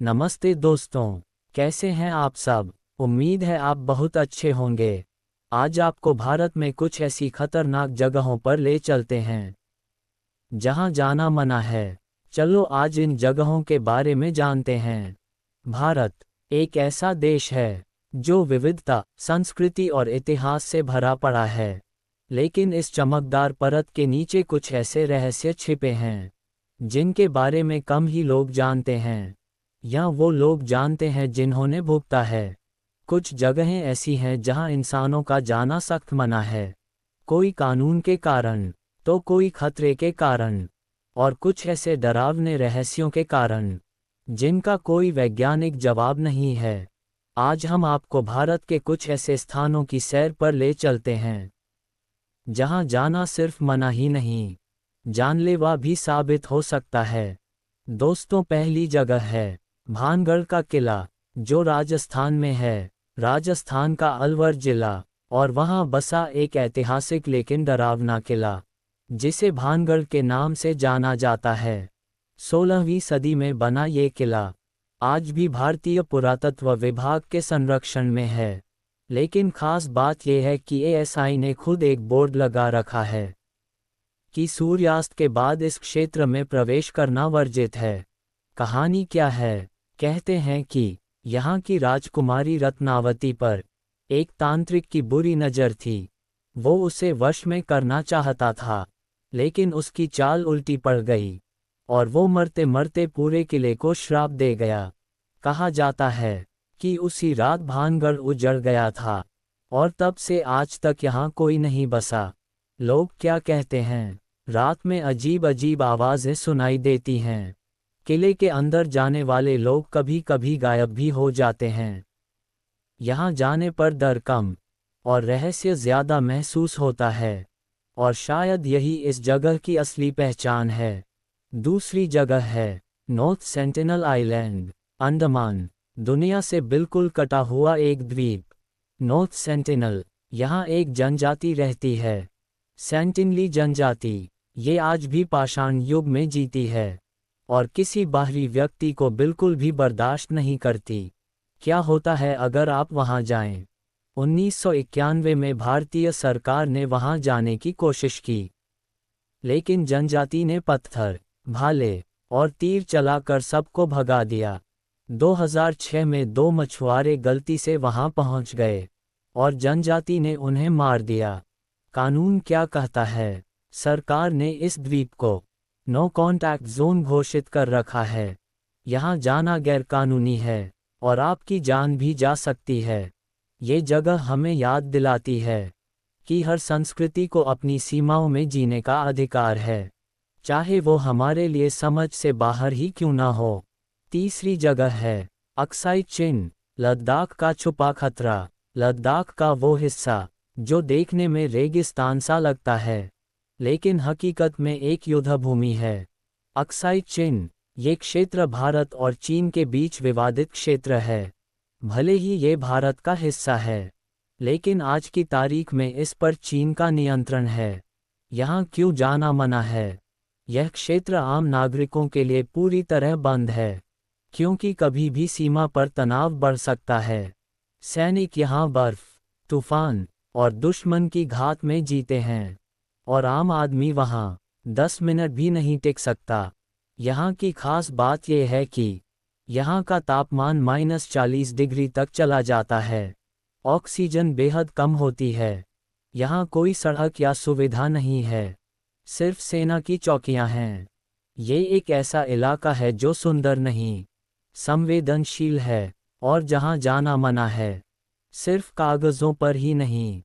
नमस्ते दोस्तों, कैसे हैं आप सब। उम्मीद है आप बहुत अच्छे होंगे। आज आपको भारत में कुछ ऐसी खतरनाक जगहों पर ले चलते हैं जहां जाना मना है। चलो आज इन जगहों के बारे में जानते हैं। भारत एक ऐसा देश है जो विविधता, संस्कृति और इतिहास से भरा पड़ा है। लेकिन इस चमकदार परत के नीचे कुछ ऐसे रहस्य छिपे हैं जिनके बारे में कम ही लोग जानते हैं, या वो लोग जानते हैं जिन्होंने भुगता है। कुछ जगहें ऐसी हैं जहां इंसानों का जाना सख्त मना है, कोई कानून के कारण तो कोई खतरे के कारण, और कुछ ऐसे डरावने रहस्यों के कारण जिनका कोई वैज्ञानिक जवाब नहीं है। आज हम आपको भारत के कुछ ऐसे स्थानों की सैर पर ले चलते हैं जहां जाना सिर्फ मना ही नहीं, जानलेवा भी साबित हो सकता है। दोस्तों, पहली जगह है भानगढ़ का किला, जो राजस्थान में है। राजस्थान का अलवर जिला, और वहां बसा एक ऐतिहासिक लेकिन डरावना किला जिसे भानगढ़ के नाम से जाना जाता है। 16वीं सदी में बना ये किला आज भी भारतीय पुरातत्व विभाग के संरक्षण में है। लेकिन खास बात यह है कि एएसआई ने खुद एक बोर्ड लगा रखा है कि सूर्यास्त के बाद इस क्षेत्र में प्रवेश करना वर्जित है। कहानी क्या है? कहते हैं कि यहाँ की राजकुमारी रत्नावती पर एक तांत्रिक की बुरी नज़र थी। वो उसे वश में करना चाहता था, लेकिन उसकी चाल उल्टी पड़ गई और वो मरते मरते पूरे किले को श्राप दे गया। कहा जाता है कि उसी रात भानगढ़ उजड़ गया था और तब से आज तक यहाँ कोई नहीं बसा। लोग क्या कहते हैं? रात में अजीब अजीब आवाज़ें सुनाई देती हैं। किले के अंदर जाने वाले लोग कभी कभी गायब भी हो जाते हैं। यहाँ जाने पर डर कम और रहस्य ज़्यादा महसूस होता है, और शायद यही इस जगह की असली पहचान है। दूसरी जगह है नॉर्थ सेंटिनल आइलैंड, अंडमान। दुनिया से बिल्कुल कटा हुआ एक द्वीप। नॉर्थ सेंटिनल, यहाँ एक जनजाति रहती है, सेंटिनली जनजाति। ये आज भी पाषाण युग में जीती है और किसी बाहरी व्यक्ति को बिल्कुल भी बर्दाश्त नहीं करती। क्या होता है अगर आप वहां जाएं? 1991 में भारतीय सरकार ने वहां जाने की कोशिश की, लेकिन जनजाति ने पत्थर, भाले और तीर चलाकर सबको भगा दिया। 2006 में 2 मछुआरे गलती से वहां पहुंच गए और जनजाति ने उन्हें मार दिया। कानून क्या कहता है? सरकार ने इस द्वीप को नो कॉन्टैक्ट जोन घोषित कर रखा है। यहाँ जाना गैरकानूनी है और आपकी जान भी जा सकती है। ये जगह हमें याद दिलाती है कि हर संस्कृति को अपनी सीमाओं में जीने का अधिकार है, चाहे वो हमारे लिए समझ से बाहर ही क्यों ना हो। तीसरी जगह है अक्साई चिन, लद्दाख का छुपा खतरा। लद्दाख का वो हिस्सा जो देखने में रेगिस्तान सा लगता है, लेकिन हकीकत में एक युद्धभूमि है। अक्साई चिन, ये क्षेत्र भारत और चीन के बीच विवादित क्षेत्र है। भले ही ये भारत का हिस्सा है, लेकिन आज की तारीख में इस पर चीन का नियंत्रण है। यहाँ क्यों जाना मना है? यह क्षेत्र आम नागरिकों के लिए पूरी तरह बंद है, क्योंकि कभी भी सीमा पर तनाव बढ़ सकता है। सैनिक यहाँ बर्फ, तूफान और दुश्मन की घात में जीते हैं, और आम आदमी वहाँ 10 मिनट भी नहीं टिक सकता। यहाँ की खास बात यह है कि यहाँ का तापमान -40 डिग्री तक चला जाता है। ऑक्सीजन बेहद कम होती है। यहाँ कोई सड़क या सुविधा नहीं है, सिर्फ सेना की चौकियाँ हैं। ये एक ऐसा इलाका है जो सुंदर नहीं, संवेदनशील है, और जहाँ जाना मना है, सिर्फ कागज़ों पर ही नहीं,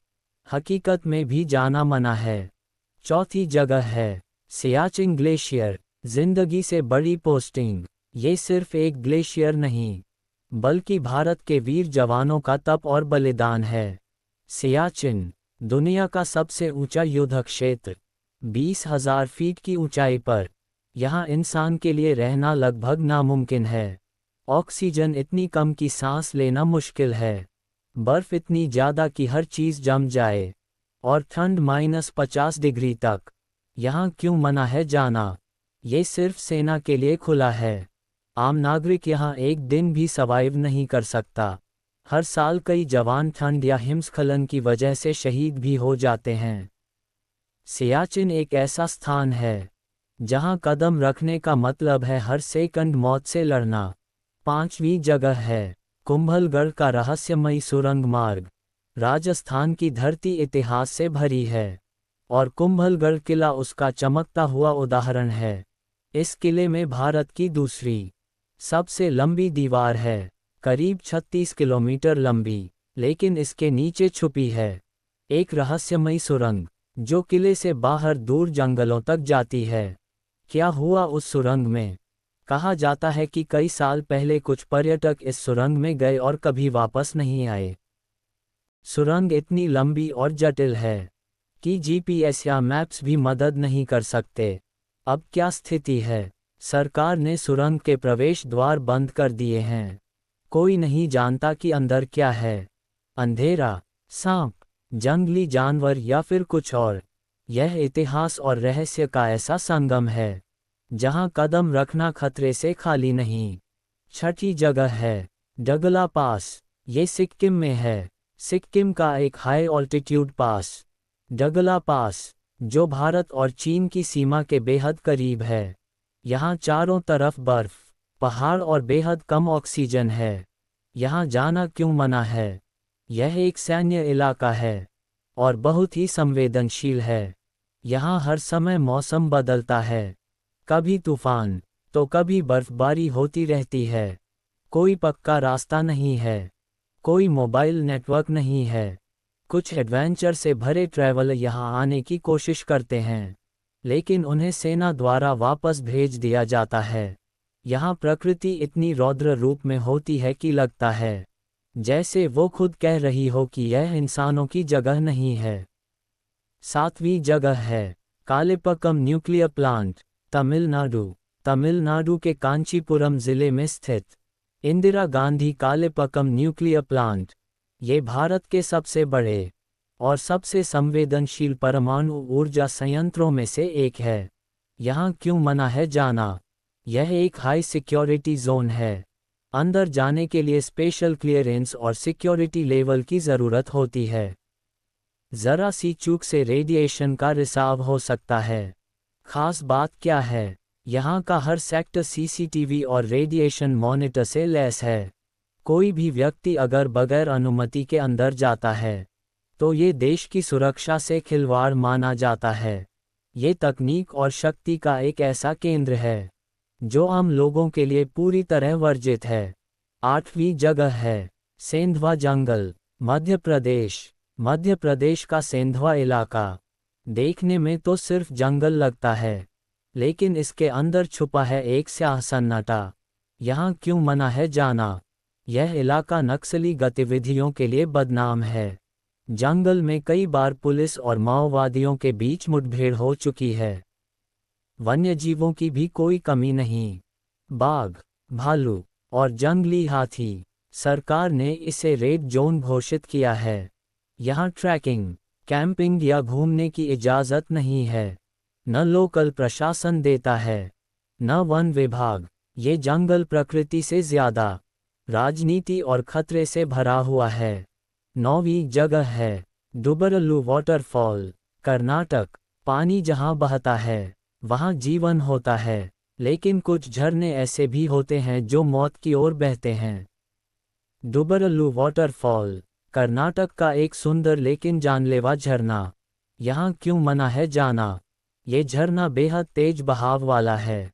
हकीकत में भी जाना मना है। चौथी जगह है सियाचिन ग्लेशियर, जिंदगी से बड़ी पोस्टिंग। ये सिर्फ एक ग्लेशियर नहीं, बल्कि भारत के वीर जवानों का तप और बलिदान है। सियाचिन, दुनिया का सबसे ऊंचा युद्ध क्षेत्र, 20,000 फीट की ऊंचाई पर। यहाँ इंसान के लिए रहना लगभग नामुमकिन है। ऑक्सीजन इतनी कम कि सांस लेना मुश्किल है, बर्फ इतनी ज़्यादा कि हर चीज़ जम जाए, और ठंड -50 डिग्री तक। यहाँ क्यों मना है जाना? ये सिर्फ सेना के लिए खुला है। आम नागरिक यहाँ एक दिन भी सर्वाइव नहीं कर सकता। हर साल कई जवान ठंड या हिमस्खलन की वजह से शहीद भी हो जाते हैं। सियाचिन एक ऐसा स्थान है जहां कदम रखने का मतलब है हर सेकंड मौत से लड़ना। 5वीं जगह है कुंभलगढ़ का रहस्यमयी सुरंग मार्ग। राजस्थान की धरती इतिहास से भरी है और कुंभलगढ़ किला उसका चमकता हुआ उदाहरण है। इस किले में भारत की दूसरी सबसे लंबी दीवार है, करीब 36 किलोमीटर लंबी, लेकिन इसके नीचे छुपी है एक रहस्यमयी सुरंग जो किले से बाहर दूर जंगलों तक जाती है। क्या हुआ उस सुरंग में? कहा जाता है कि कई साल पहले कुछ पर्यटक इस सुरंग में गए और कभी वापस नहीं आए। सुरंग इतनी लंबी और जटिल है कि जीपीएस या मैप्स भी मदद नहीं कर सकते। अब क्या स्थिति है? सरकार ने सुरंग के प्रवेश द्वार बंद कर दिए हैं। कोई नहीं जानता कि अंदर क्या है। अंधेरा, सांप, जंगली जानवर या फिर कुछ और। यह इतिहास और रहस्य का ऐसा संगम है जहां कदम रखना खतरे से खाली नहीं। 6ठी जगह है डगला पास। ये सिक्किम में है। सिक्किम का एक हाई ऑल्टीट्यूड पास, डगला पास, जो भारत और चीन की सीमा के बेहद करीब है। यहाँ चारों तरफ बर्फ, पहाड़ और बेहद कम ऑक्सीजन है। यहाँ जाना क्यों मना है? यह एक सैन्य इलाका है और बहुत ही संवेदनशील है। यहाँ हर समय मौसम बदलता है, कभी तूफान तो कभी बर्फबारी होती रहती है। कोई पक्का रास्ता नहीं है, कोई मोबाइल नेटवर्क नहीं है। कुछ एडवेंचर से भरे ट्रैवलर यहाँ आने की कोशिश करते हैं, लेकिन उन्हें सेना द्वारा वापस भेज दिया जाता है। यहाँ प्रकृति इतनी रौद्र रूप में होती है कि लगता है जैसे वो खुद कह रही हो कि यह इंसानों की जगह नहीं है। 7वीं जगह है कालेपक्कम न्यूक्लियर प्लांट, तमिलनाडु। तमिलनाडु के कांचीपुरम जिले में स्थित इंदिरा गांधी कालेपक्कम न्यूक्लियर प्लांट, ये भारत के सबसे बड़े और सबसे संवेदनशील परमाणु ऊर्जा संयंत्रों में से एक है। यहाँ क्यों मना है जाना? यह एक हाई सिक्योरिटी जोन है। अंदर जाने के लिए स्पेशल क्लियरेंस और सिक्योरिटी लेवल की ज़रूरत होती है। ज़रा सी चूक से रेडिएशन का रिसाव हो सकता है। खास बात क्या है? यहाँ का हर सेक्टर सीसीटीवी और रेडिएशन मॉनिटर से लैस है। कोई भी व्यक्ति अगर बगैर अनुमति के अंदर जाता है तो ये देश की सुरक्षा से खिलवाड़ माना जाता है। ये तकनीक और शक्ति का एक ऐसा केंद्र है जो आम लोगों के लिए पूरी तरह वर्जित है। 8वीं जगह है सेंधवा जंगल, मध्य प्रदेश। मध्य प्रदेश का सेंधवा इलाका देखने में तो सिर्फ जंगल लगता है, लेकिन इसके अंदर छुपा है एक स्याह सन्नाटा। यहाँ क्यों मना है जाना? यह इलाका नक्सली गतिविधियों के लिए बदनाम है। जंगल में कई बार पुलिस और माओवादियों के बीच मुठभेड़ हो चुकी है। वन्यजीवों की भी कोई कमी नहीं। बाघ, भालू और जंगली हाथी। सरकार ने इसे रेड जोन घोषित किया है। यहाँ ट्रैकिंग, कैंपिंग या घूमने की इजाज़त नहीं है। न लोकल प्रशासन देता है, न वन विभाग। ये जंगल प्रकृति से ज़्यादा राजनीति और खतरे से भरा हुआ है। 9वीं जगह है डुबरल्लू वाटरफॉल, कर्नाटक। पानी जहाँ बहता है वहाँ जीवन होता है, लेकिन कुछ झरने ऐसे भी होते हैं जो मौत की ओर बहते हैं। डुबरल्लू वाटरफॉल कर्नाटक का एक सुंदर लेकिन जानलेवा झरना। यहाँ क्यों मना है जाना? ये झरना बेहद तेज बहाव वाला है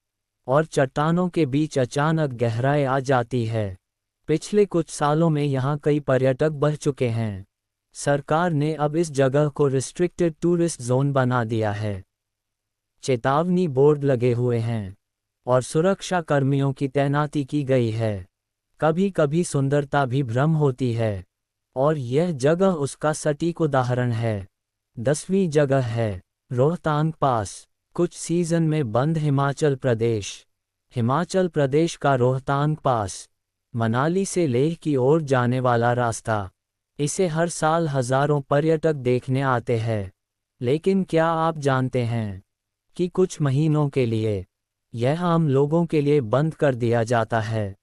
और चट्टानों के बीच अचानक गहराई आ जाती है। पिछले कुछ सालों में यहाँ कई पर्यटक बह चुके हैं। सरकार ने अब इस जगह को रिस्ट्रिक्टेड टूरिस्ट जोन बना दिया है। चेतावनी बोर्ड लगे हुए हैं और सुरक्षा कर्मियों की तैनाती की गई है। कभी कभी सुंदरता भी भ्रम होती है और यह जगह उसका सटीक उदाहरण है। 10वीं जगह है रोहतांग पास, कुछ सीजन में बंद हिमाचल प्रदेश। हिमाचल प्रदेश का रोहतांग पास मनाली से लेह की ओर जाने वाला रास्ता। इसे हर साल हजारों पर्यटक देखने आते हैं, लेकिन क्या आप जानते हैं कि कुछ महीनों के लिए यह आम लोगों के लिए बंद कर दिया जाता है।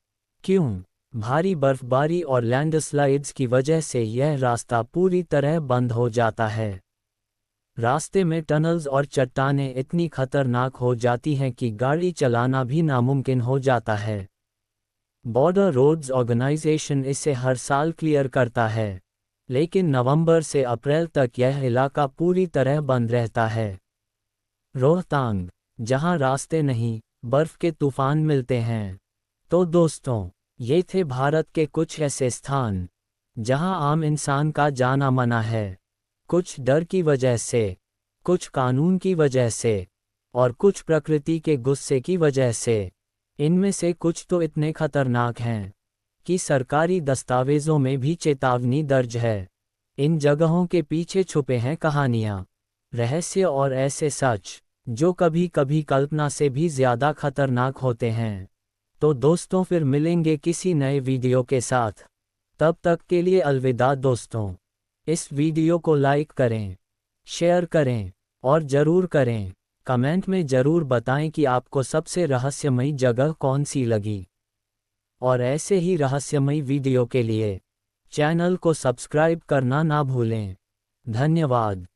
क्यों? भारी बर्फबारी और लैंडस्लाइड्स की वजह से यह रास्ता पूरी तरह बंद हो जाता है। रास्ते में टनल्स और चट्टानें इतनी खतरनाक हो जाती हैं कि गाड़ी चलाना भी नामुमकिन हो जाता है। बॉर्डर रोड्स ऑर्गेनाइजेशन इसे हर साल क्लियर करता है, लेकिन नवंबर से अप्रैल तक यह इलाका पूरी तरह बंद रहता है। रोहतांग, जहां रास्ते नहीं, बर्फ के तूफान मिलते हैं। तो दोस्तों, ये थे भारत के कुछ ऐसे स्थान जहां आम इंसान का जाना मना है। कुछ डर की वजह से, कुछ कानून की वजह से, और कुछ प्रकृति के गुस्से की वजह से। इनमें से कुछ तो इतने खतरनाक हैं कि सरकारी दस्तावेजों में भी चेतावनी दर्ज है। इन जगहों के पीछे छुपे हैं कहानियां, रहस्य और ऐसे सच जो कभी कभी कल्पना से भी ज़्यादा खतरनाक होते हैं। तो दोस्तों, फिर मिलेंगे किसी नए वीडियो के साथ। तब तक के लिए अलविदा दोस्तों। इस वीडियो को लाइक करें, शेयर करें और ज़रूर करें। कमेंट में ज़रूर बताएं कि आपको सबसे रहस्यमयी जगह कौन सी लगी। और ऐसे ही रहस्यमयी वीडियो के लिए चैनल को सब्सक्राइब करना ना भूलें। धन्यवाद।